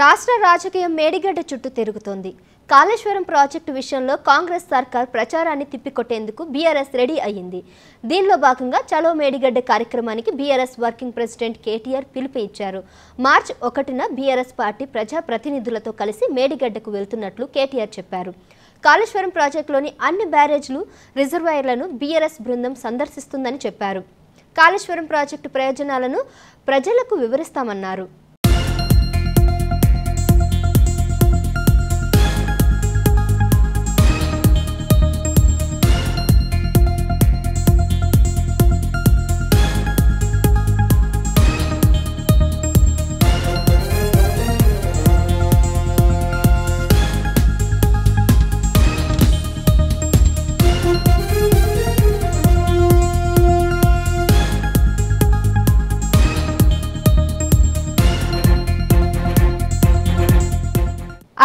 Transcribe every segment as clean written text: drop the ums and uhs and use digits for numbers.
రాష్ట్ర రాజకీయం మేడిగడ్డ చుట్టూ తిరుగుతోంది. కాళేశ్వరం ప్రాజెక్టు విషయంలో కాంగ్రెస్ సర్కార్ ప్రచారాన్ని తిప్పికొట్టేందుకు బీఆర్ఎస్ రెడీ అయ్యింది. దీనిలో భాగంగా చలో మేడిగడ్డ కార్యక్రమానికి బీఆర్ఎస్ వర్కింగ్ ప్రెసిడెంట్ కేటీఆర్ పిలుపు ఇచ్చారు. మార్చి 1న బీఆర్ఎస్ పార్టీ ప్రజా ప్రతినిధులతో కలిసి మేడిగడ్డకు వెళ్తున్నట్లు కేటీఆర్ చెప్పారు. కాళేశ్వరం ప్రాజెక్టులోని అన్ని బ్యారేజ్లు, రిజర్వాయర్లను బీఆర్ఎస్ బృందం సందర్శిస్తుందని చెప్పారు. కాళేశ్వరం ప్రాజెక్టు ప్రయోజనాలను ప్రజలకు వివరిస్తామన్నారు.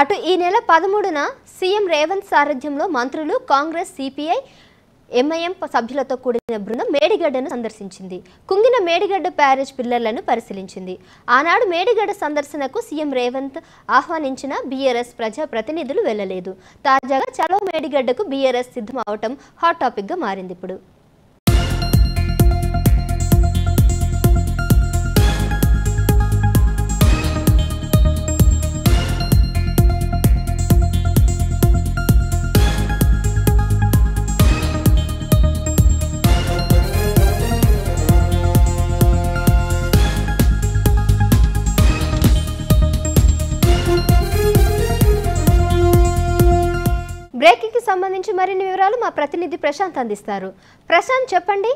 అటు ఈ నెల 13న సీఎం రేవంత్ సారథ్యంలో మంత్రులు, కాంగ్రెస్, సిపిఐ, ఎంఐఎం సభ్యులతో కూడిన బృందం మేడిగడ్డను సందర్శించింది. కుంగిన మేడిగడ్డ బ్యారేజ్ పిల్లర్లను పరిశీలించింది. ఆనాడు మేడిగడ్డ సందర్శనకు సీఎం రేవంత్ ఆహ్వానించిన బీఆర్ఎస్ ప్రజా ప్రతినిధులు వెళ్లలేదు. తాజాగా చలో మేడిగడ్డకు బీఆర్ఎస్ సిద్ధం అవటం హాట్ టాపిక్ గా మారింది. ఇప్పుడు బ్రేకింగ్ కి సంబంధించి మరిన్ని వివరాలు మా ప్రతినిధి ప్రశాంత్ అందిస్తారు. ప్రశాంత్, చెప్పండి.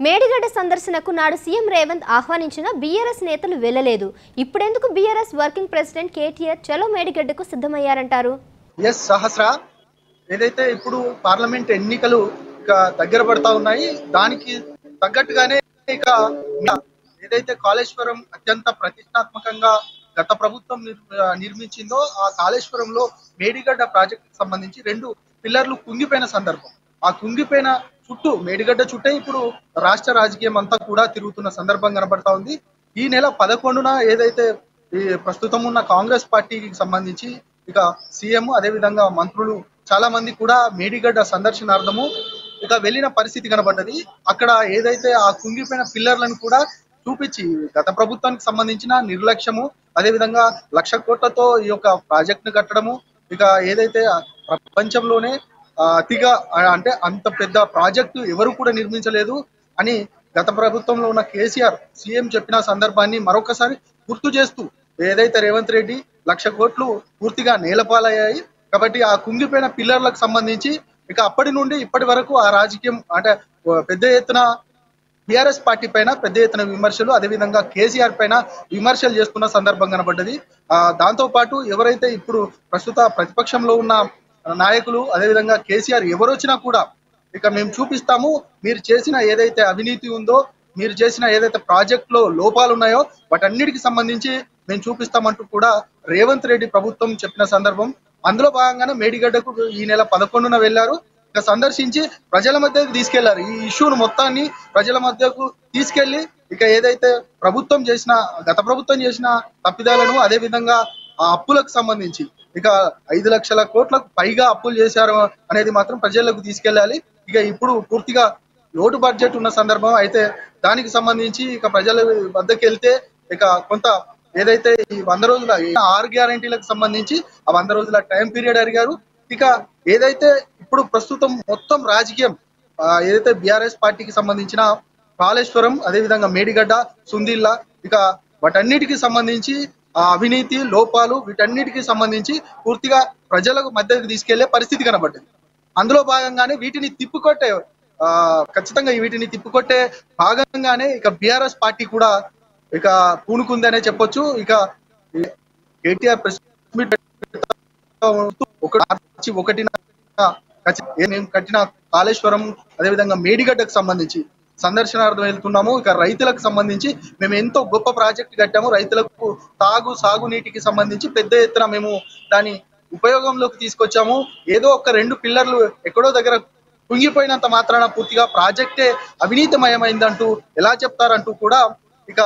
మేడిగడ్డ సందర్శనకు నాడు సీఎం రేవంత్ ఆహ్వానించిన బీఆర్ఎస్ నేతలు వెళ్లలేదు. ఇప్పుడెందుకు బీఆర్ఎస్ వర్కింగ్ ప్రెసిడెంట్ కేటీఆర్ చలో మేడిగడ్డకు సిద్ధమయ్యారంటారు? ఎస్ సహస్ర, ఏదైతే ఇప్పుడు పార్లమెంట్ ఎన్నికలు ఇక దగ్గర పడతా ఉన్నాయి, దానికి తగ్గట్టుగానే ఇక ఏదైతే కాళేశ్వరం అత్యంత ప్రతిష్టాత్మకంగా గత ప్రభుత్వం నిర్మించిందో ఆ కాళేశ్వరంలో మేడిగడ్డ ప్రాజెక్ట్ సంబంధించి 2 పిల్లర్లు కుంగిపోయిన సందర్భం. ఆ కుంగిపోయిన చుట్టూ మేడిగడ్డ చుట్టే ఇప్పుడు రాష్ట్ర రాజకీయం అంతా కూడా తిరుగుతున్న సందర్భం కనబడతా ఉంది. ఈ నెల 11న ఏదైతే ఈ ప్రస్తుతం ఉన్న కాంగ్రెస్ పార్టీకి సంబంధించి ఇక సీఎం అదేవిధంగా మంత్రులు చాలా మంది కూడా మేడిగడ్డ సందర్శనార్థము ఇక వెళ్ళిన పరిస్థితి కనబడ్డది. అక్కడ ఏదైతే ఆ కుంగిపోయిన పిల్లర్లను కూడా చూపించి గత ప్రభుత్వానికి సంబంధించిన నిర్లక్ష్యము, అదేవిధంగా 1,00,000 కోట్లతో ఈ యొక్క ప్రాజెక్ట్ ను కట్టడము, ఇక ఏదైతే ప్రపంచంలోనే అతిగా అంటే అంత పెద్ద ప్రాజెక్టు ఎవరు కూడా నిర్మించలేదు అని గత ప్రభుత్వంలో ఉన్న కేసీఆర్ సీఎం చెప్పిన సందర్భాన్ని మరొకసారి గుర్తు చేస్తూ ఏదైతే రేవంత్ రెడ్డి 1,00,000 కోట్లు పూర్తిగా నేలపాలయ్యాయి. కాబట్టి ఆ కుంగిపోయిన పిల్లర్లకు సంబంధించి ఇక అప్పటి నుండి ఇప్పటి వరకు ఆ రాజకీయం అంటే పెద్ద ఎత్తున బీఆర్ఎస్ పార్టీ పైన పెద్ద ఎత్తున విమర్శలు, అదేవిధంగా కేసీఆర్ పైన విమర్శలు చేస్తున్న సందర్భం కనబడ్డది. దాంతో పాటు ఎవరైతే ఇప్పుడు ప్రస్తుత ప్రతిపక్షంలో ఉన్న నాయకులు, అదేవిధంగా కేసీఆర్ ఎవరు వచ్చినా కూడా ఇక మేము చూపిస్తాము, మీరు చేసిన ఏదైతే అవినీతి ఉందో, మీరు చేసిన ఏదైతే ప్రాజెక్ట్ లో లోపాలు ఉన్నాయో వాటన్నిటికి సంబంధించి మేము చూపిస్తామంటూ కూడా రేవంత్ రెడ్డి ప్రభుత్వం చెప్పిన సందర్భం. అందులో భాగంగానే మేడిగడ్డకు ఈ నెల 11న వెళ్లారు. ఇక సందర్శించి ప్రజల మధ్యకు తీసుకెళ్లారు. ఈ ఇష్యూను మొత్తాన్ని ప్రజల మధ్యకు తీసుకెళ్లి ఇక ఏదైతే ప్రభుత్వం చేసిన గత ప్రభుత్వం చేసిన తప్పిదాలను, అదే విధంగా ఆ అప్పులకు సంబంధించి ఇక 5,00,000 కోట్లకు పైగా అప్పులు చేశారు అనేది మాత్రం ప్రజలకు తీసుకెళ్లాలి. ఇక ఇప్పుడు పూర్తిగా లోటు బడ్జెట్ ఉన్న సందర్భం అయితే దానికి సంబంధించి ఇక ప్రజల వద్దకు వెళ్తే ఇక కొంత ఏదైతే ఈ 100 రోజుల 6 గ్యారంటీలకు సంబంధించి ఆ 100 రోజుల టైం పీరియడ్ అడిగారు. ఇక ఏదైతే ఇప్పుడు ప్రస్తుతం మొత్తం రాజకీయం ఏదైతే బీఆర్ఎస్ పార్టీకి సంబంధించిన కాళేశ్వరం, అదేవిధంగా మేడిగడ్డ, సుందిల్లా, ఇక వాటన్నిటికి సంబంధించి అవినీతి లోపాలు వీటన్నిటికి సంబంధించి పూర్తిగా ప్రజలకు మధ్యకు తీసుకెళ్లే పరిస్థితి కనబడ్డది. అందులో భాగంగానే వీటిని తిప్పుకొట్టే ఖచ్చితంగా వీటిని తిప్పుకొట్టే భాగంగానే ఇక బీఆర్ఎస్ పార్టీ కూడా ఇక పూనుకుందనే చెప్పొచ్చు. ఇక కేటీఆర్ ప్రెస్ మీట్ మేము కట్టిన కాళేశ్వరం అదేవిధంగా మేడిగడ్డకు సంబంధించి సందర్శనార్థం వెళ్తున్నాము. ఇక రైతులకు సంబంధించి మేము ఎంతో గొప్ప ప్రాజెక్ట్ కట్టాము. రైతులకు సాగునీటికి సంబంధించి పెద్ద ఎత్తున మేము దాని ఉపయోగంలోకి తీసుకొచ్చాము. ఏదో ఒక 2 పిల్లర్లు ఎక్కడో దగ్గర కుంగిపోయినంత మాత్రాన పూర్తిగా ప్రాజెక్టే అవినీతిమయమైందంటూ ఎలా చెప్తారంటూ కూడా ఇక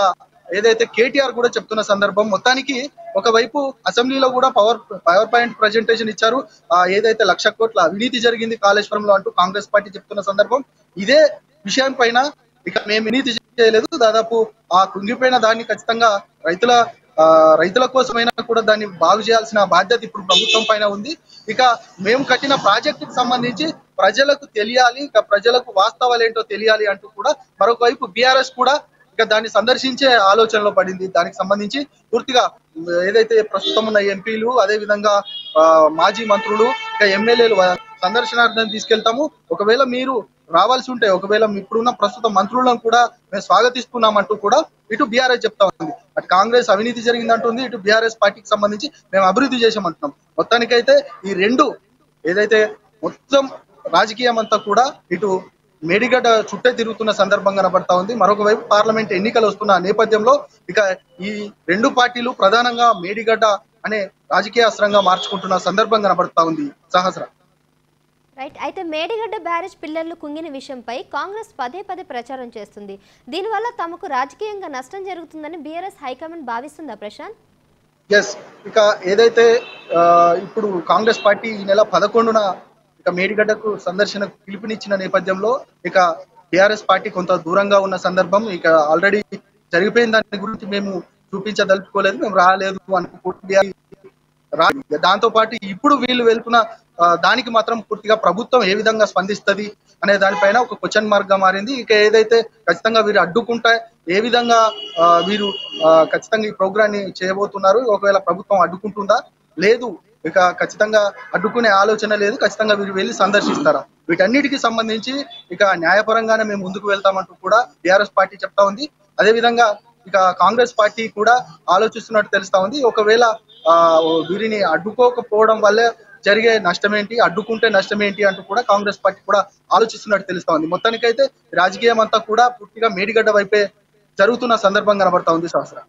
ఏదైతే కేటీఆర్ కూడా చెప్తున్న సందర్భం. మొత్తానికి ఒకవైపు అసెంబ్లీలో కూడా పవర్ పాయింట్ ప్రజెంటేషన్ ఇచ్చారు. ఏదైతే 1,00,000 కోట్ల అవినీతి జరిగింది కాళేశ్వరంలో అంటూ కాంగ్రెస్ పార్టీ చెప్తున్న సందర్భం. ఇదే విషయం పైన ఇక మేము అవినీతి చేయలేదు, దాదాపు ఆ కుంగిపోయిన దాన్ని ఖచ్చితంగా రైతుల కోసమైనా కూడా దాన్ని బాగు చేయాల్సిన బాధ్యత ఇప్పుడు ప్రభుత్వం పైన ఉంది. ఇక మేము కట్టిన ప్రాజెక్టుకు సంబంధించి ప్రజలకు తెలియాలి, ఇక ప్రజలకు వాస్తవాలు ఏంటో తెలియాలి అంటూ కూడా మరొక వైపు బీఆర్ఎస్ కూడా ఇక దాన్ని సందర్శించే ఆలోచనలో పడింది. దానికి సంబంధించి పూర్తిగా ఏదైతే ప్రస్తుతం ఉన్న ఎంపీలు, అదే విధంగా మాజీ మంత్రులు, ఇక ఎమ్మెల్యేలు సందర్శనార్థం తీసుకెళ్తాము. ఒకవేళ మీరు రావాల్సి ఉంటే, ఒకవేళ ఇప్పుడున్న ప్రస్తుత మంత్రులను కూడా మేము స్వాగతిస్తున్నామంటూ కూడా ఇటు బీఆర్ఎస్ చెప్తా ఉంది. అటు కాంగ్రెస్ అవినీతి జరిగిందంటుంది, ఇటు బీఆర్ఎస్ పార్టీకి సంబంధించి మేము అభివృద్ధి చేసామంటున్నాం. మొత్తానికైతే ఈ రెండు ఏదైతే మొత్తం రాజకీయం అంతా కూడా ఇటు మేడిగడ్డ చుట్టే తిరుగుతున్న సందర్భం కనబడతా ఉంది. మరొక వైపు పార్లమెంట్ ఎన్నికలు వస్తున్న నేపథ్యంలో ఇక ఈ రెండు పార్టీలు ప్రధానంగా మేడిగడ్డ అనే రాజకీయ అస్త్రంగా మార్చుకుంటున్న సందర్భం కనబడతా ఉంది. సహస్ర రైట్. అయితే మేడిగడ్డ బ్యారేజ్ పిల్లర్లు కుంగిన విషయంపై కాంగ్రెస్ పదే ప్రచారం చేస్తుంది. దీనివల్ల తమకు రాజకీయంగా నష్టం జరుగుతుందని బీఆర్ఎస్ హైకమాండ్ భావిస్తుందా ప్రశాంత్? ఎస్, ఇక ఏదైతే ఇప్పుడు కాంగ్రెస్ పార్టీ ఈ నెల 11న ఇక మేడిగడ్డకు సందర్శనకు పిలుపునిచ్చిన నేపథ్యంలో ఇక టిఆర్ఎస్ పార్టీ కొంత దూరంగా ఉన్న సందర్భం. ఇక ఆల్రెడీ జరిగిపోయిన దాని గురించి మేము చూపించదలుచుకోలేదు, మేము రాలేదు అనుకుంటున్నాం. దాంతో పాటు ఇప్పుడు వీళ్ళు వెళ్తున్న దానికి మాత్రం పూర్తిగా ప్రభుత్వం ఏ విధంగా స్పందిస్తుంది అనే దానిపైన ఒక క్వశ్చన్ మార్క్ గా మారింది. ఇక ఏదైతే ఖచ్చితంగా వీరు అడ్డుకుంటే ఏ విధంగా వీరు ఖచ్చితంగా ఈ ప్రోగ్రామ్ ని చేయబోతున్నారు, ఒకవేళ ప్రభుత్వం అడ్డుకుంటుందా లేదు, ఇక ఖచ్చితంగా అడ్డుకునే ఆలోచన లేదు, ఖచ్చితంగా వీరు వెళ్ళి సందర్శిస్తారా, వీటన్నిటికి సంబంధించి ఇక న్యాయపరంగానే మేము ముందుకు వెళ్తామంటూ కూడా టిఆర్ఎస్ పార్టీ చెప్తా ఉంది. అదే విధంగా ఇక కాంగ్రెస్ పార్టీ కూడా ఆలోచిస్తున్నట్టు తెలుస్తా ఉంది. ఒకవేళ వీరిని అడ్డుకోకపోవడం వల్లే జరిగే నష్టం ఏంటి, అడ్డుకుంటే నష్టం ఏంటి అంటూ కూడా కాంగ్రెస్ పార్టీ కూడా ఆలోచిస్తున్నట్టు తెలుస్తా ఉంది. మొత్తానికైతే రాజకీయం అంతా కూడా పూర్తిగా మేడిగడ్డ వైపే జరుగుతున్న సందర్భం కనబడతా ఉంది. సహస్ర